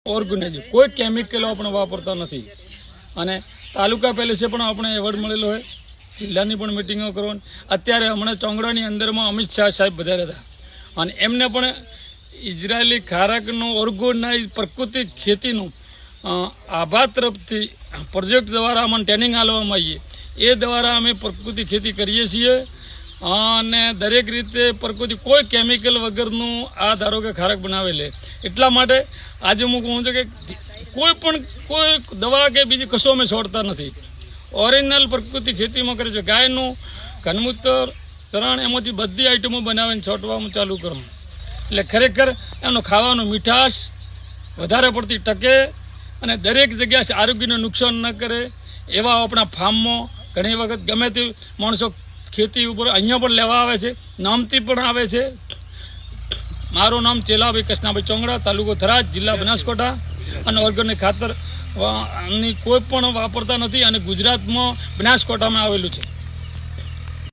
Organic કોઈ કેમિકલો આપણે વાપરતા નથી અને તાલુકા પેલેસે પણ આપણે એવોર્ડ મળેલો હોય, જિલ્લાની પણ મિટિંગો કરવાની. અત્યારે હમણાં ચોંગડાની અંદરમાં અમિત શાહ સાહેબ વધાર્યા હતા અને એમને પણ ઇઝરાયેલી ખારાકનું ઓર્ગેનાઇઝ પ્રાકૃતિક ખેતીનું આભા તરફથી પ્રોજેક્ટ દ્વારા અમને ટ્રેનિંગ આપવામાં આવીએ. એ દ્વારા અમે પ્રકૃતિ ખેતી કરીએ છીએ અને દરેક રીતે પ્રકૃતિ કોઈ કેમિકલ વગરનું આ ધારો કે ખારાક બનાવેલે. એટલા માટે આજે હું કહું છું કે કોઈ દવા કે બીજી કશો અમે છોડતા નથી. ઓરિજિનલ પ્રકૃતિ ખેતીમાં કરે છે. ગાયનું ઘનમૂત્ર ચરણ એમાંથી બધી આઈટમો બનાવીને છોડવાનું ચાલુ કરો એટલે ખરેખર એનો ખાવાનું મીઠાશ વધારે પડતી ટકે અને દરેક જગ્યાએ આરોગ્યને નુકસાન ન કરે એવા આપણા ફાર્મમાં ઘણી વખત ગમે તે માણસો ખેતી ઉપર અહીંયા પણ લેવા આવે છે, નામથી પણ આવે છે. મારું નામ ચેલાભાઈ કૃષ્ણાભાઈ ચોંગડા, તાલુકો થરાદ, જિલ્લા બનાસકાંઠા અને ઓર્ગેનિક ખાતર ની કોઈ પણ વાપરતા નથી અને ગુજરાતમાં બનાસકાંઠામાં આવેલું છે.